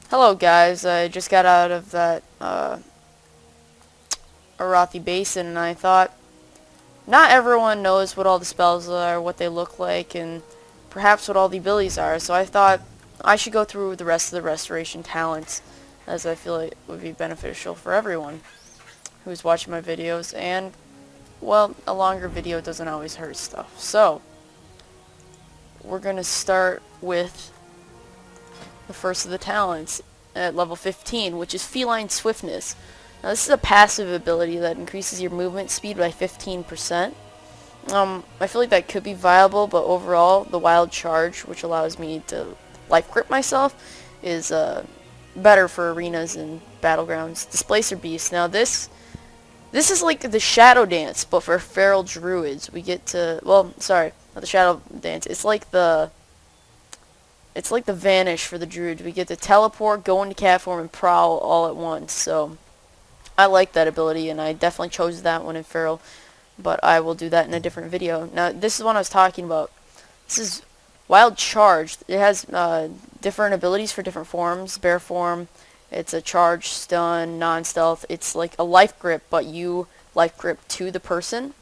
Hello guys, I just got out of that Arathi Basin and I thought not everyone knows what all the spells are, what they look like, and perhaps what all the abilities are, so I thought I should go through the rest of the restoration talents as I feel it would be beneficial for everyone who's watching my videos, and well, a longer video doesn't always hurt stuff. So, we're going to start with the first of the talents at level 15, which is Feline Swiftness. Now this is a passive ability that increases your movement speed by 15%. I feel like that could be viable, but overall the wild charge, which allows me to life grip myself, is better for arenas and battlegrounds. Displacer Beast. Now this is like the Shadow Dance, but for feral druids. We get to, well, sorry, not the Shadow Dance. It's like the Vanish for the druid. We get to teleport, go into cat form, and prowl all at once. So I like that ability, and I definitely chose that one in feral, but I will do that in a different video. Now this is what I was talking about. This is Wild Charge. It has different abilities for different forms. Bear form, it's a charge, stun, non-stealth. It's like a life grip, but you life grip to the person.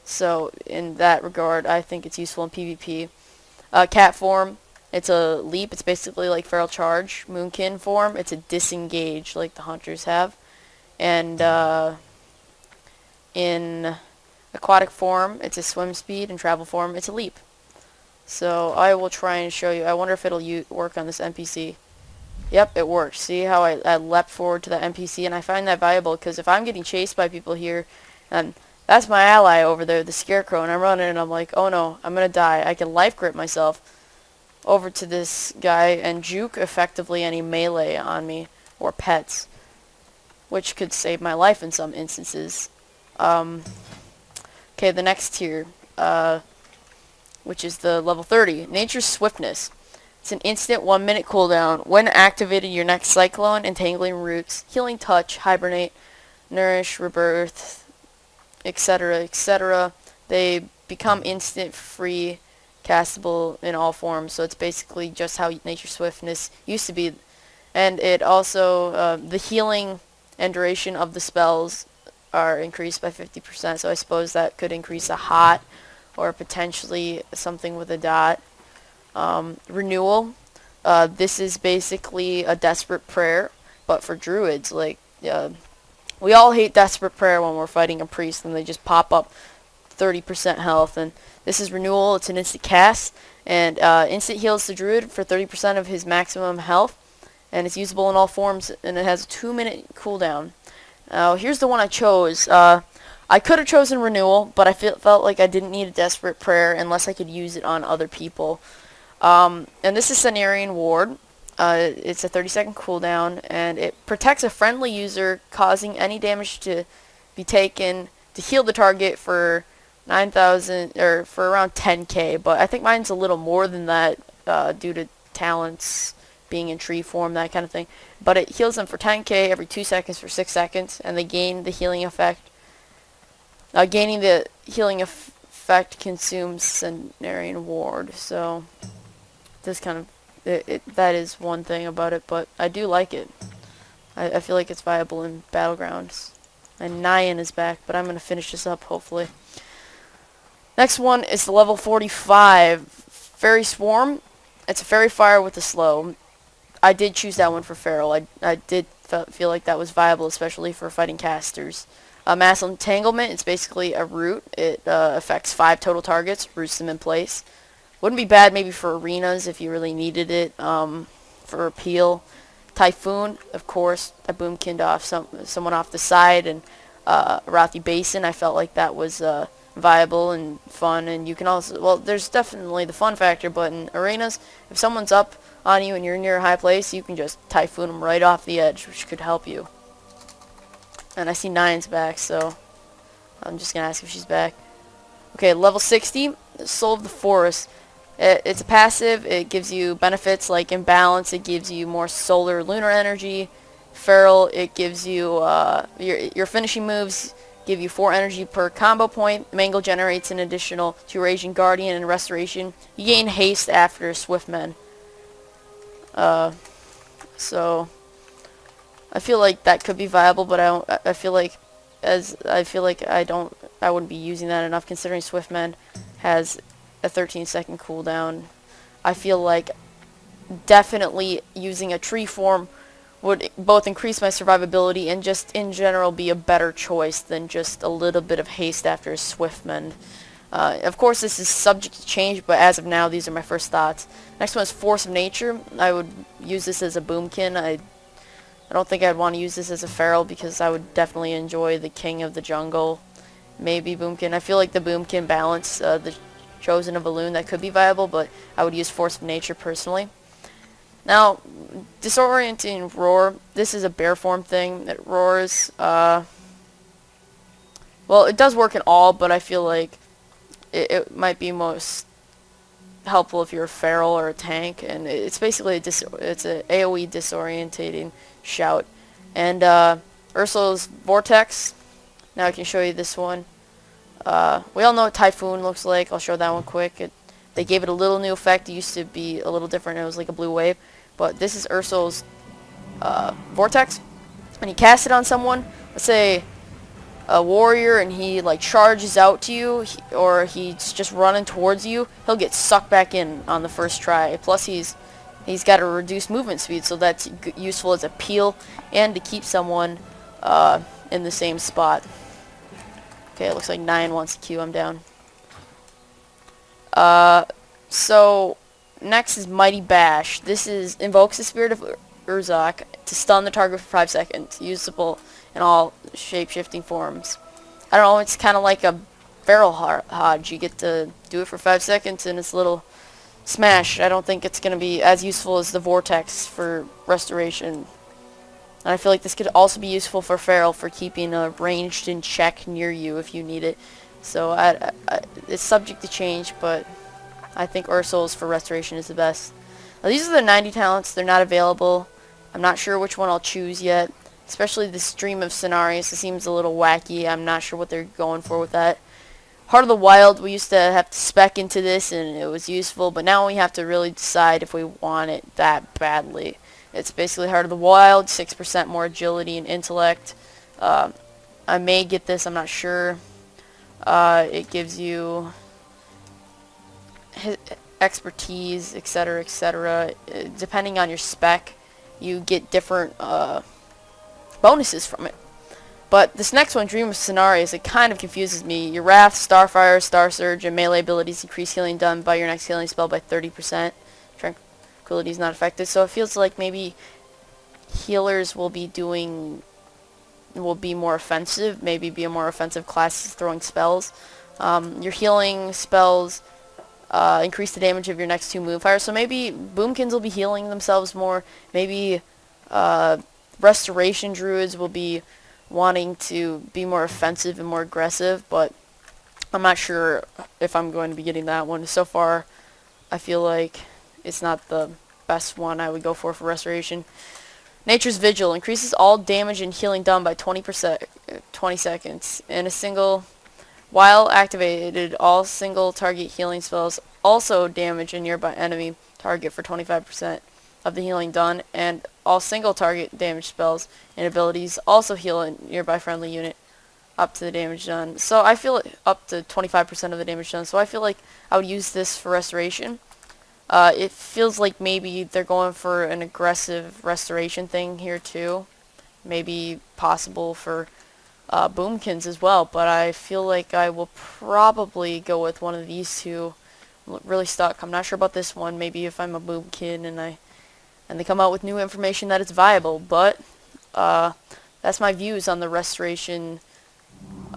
So in that regard, I think it's useful in PvP. Cat form, it's a leap. It's basically like feral charge. Moonkin form, it's a disengage like the hunters have. And in aquatic form, it's a swim speed. And travel form, it's a leap. So I will try and show you. I wonder if it'll work on this NPC. Yep, it works. See how I leapt forward to the NPC, and I find that valuable because if I'm getting chased by people here, and that's my ally over there, the Scarecrow, and I'm running and I'm like, oh no, I'm gonna die. I can life grip myself over to this guy and juke effectively any melee on me or pets, which could save my life in some instances. Okay, the next tier, which is the level 30, Nature's Swiftness. It's an instant 1-minute cooldown. When activated, your next Cyclone, Entangling Roots, Healing Touch, Hibernate, Nourish, Rebirth, etc., etc. They become instant free castable in all forms, so it's basically just how Nature's Swiftness used to be. And it also, the healing and duration of the spells are increased by 50%, so I suppose that could increase a hot or potentially something with a dot. Renewal, this is basically a desperate prayer, but for druids. Like, we all hate desperate prayer when we're fighting a priest and they just pop up 30% health, and this is renewal. It's an instant cast, and instant heals the druid for 30% of his maximum health, and it's usable in all forms, and it has a 2-minute cooldown. Now here's the one I chose. I could have chosen renewal, but I felt like I didn't need a desperate prayer unless I could use it on other people. And this is Cenarian Ward. It's a 30-second cooldown, and it protects a friendly user, causing any damage to be taken to heal the target for 9,000 or for around 10k. But I think mine's a little more than that due to talents being in tree form, that kind of thing. But it heals them for 10k every 2 seconds for 6 seconds, and they gain the healing effect. Gaining the healing effect consumes Cenarian Ward, so this kind of that is one thing about it, but I do like it. I feel like it's viable in battlegrounds. And Nyan is back, but I'm going to finish this up, hopefully. Next one is the level 45, Fairy Swarm. It's a fairy fire with a slow. I did choose that one for feral. I did feel like that was viable, especially for fighting casters. Mass Entanglement, it's basically a root. It affects 5 total targets, roots them in place. Wouldn't be bad maybe for arenas if you really needed it, for appeal. Typhoon, of course, I boomkinned off someone off the side, and Arathi Basin, I felt like that was viable and fun, and you can also, well, there's definitely the fun factor, but in arenas, if someone's up on you and you're near a high place, you can just Typhoon them right off the edge, which could help you. And I see Nine's back, so I'm just going to ask if she's back. Okay, level 60, Soul of the Forest. It's a passive. It gives you benefits like imbalance. It gives you more solar lunar energy. Feral, it gives you your finishing moves give you 4 energy per combo point. Mangle generates an additional 2 Raging Guardian and Restoration. You gain haste after Swiftmen. So I feel like that could be viable, but I feel like I wouldn't be using that enough considering Swiftmend has a 13-second cooldown. I feel like definitely using a tree form would both increase my survivability and just in general be a better choice than just a little bit of haste after a Swiftmend. Of course, this is subject to change, but as of now, these are my first thoughts. Next one is Force of Nature. I would use this as a boomkin. I don't think I'd want to use this as a feral because I would definitely enjoy the King of the Jungle, maybe boomkin. I feel like the boomkin balance, the Chosen of a Loon, that could be viable, but I would use Force of Nature personally. Now, Disorienting Roar. This is a bear form thing that roars. Well, it does work in all, but I feel like it might be most helpful if you're a feral or a tank, and it's basically it's a AoE disorientating shout. And Ursus Vortex. Now I can show you this one. We all know what Typhoon looks like. I'll show that one quick. They gave it a little new effect. It used to be a little different. It was like a blue wave. But this is Ursus Vortex. When you cast it on someone, let's say a warrior, and he like charges out to you, or he's just running towards you, he'll get sucked back in on the first try. Plus he's got a reduced movement speed, so that's useful as a peel and to keep someone in the same spot. Okay, it looks like 9 wants to queue. I'm down. So next is Mighty Bash. This invokes the Spirit of Ursus to stun the target for 5 seconds. Usable in all shape-shifting forms. I don't know, it's kind of like a feral hodge. You get to do it for 5 seconds and it's a little smash. I don't think it's going to be as useful as the Vortex for restoration. And I feel like this could also be useful for feral for keeping a ranged in check near you if you need it. So it's subject to change, but I think Ursus for restoration is the best. Now, these are the 90 talents. They're not available. I'm not sure which one I'll choose yet. Especially the Stream of Cenarius. It seems a little wacky. I'm not sure what they're going for with that. Heart of the Wild, we used to have to spec into this and it was useful, but now we have to really decide if we want it that badly. It's basically Heart of the Wild, 6% more agility and intellect. I may get this, I'm not sure. It gives you expertise, etc., etc. Depending on your spec, you get different bonuses from it. But this next one, Dream of Cenarius, it kind of confuses me. Your Wrath, Starfire, Star Surge, and melee abilities increase healing done by your next healing spell by 30%. Tranquility is not affected, so it feels like maybe healers will be more offensive, maybe be a more offensive class throwing spells. Your healing spells increase the damage of your next 2 Moonfires, so maybe Boomkins will be healing themselves more. Maybe Restoration Druids will be wanting to be more offensive and more aggressive, but I'm not sure if I'm going to be getting that one. So far, I feel like it's not the best one I would go for Restoration. Nature's Vigil increases all damage and healing done by 20 seconds. In a single, while activated, all single target healing spells also damage a nearby enemy target for 25% of the healing done, and all single target damage spells and abilities also heal a nearby friendly unit up to the damage done. So I feel up to 25% of the damage done. So I feel like I would use this for restoration. It feels like maybe they're going for an aggressive restoration thing here too. Maybe possible for Boomkins as well, but I feel like I will probably go with one of these two. I'm really stuck. I'm not sure about this one. Maybe if I'm a Boomkin and they come out with new information that it's viable, but that's my views on the restoration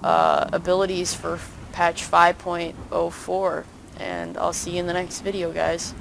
abilities for patch 5.04, and I'll see you in the next video, guys.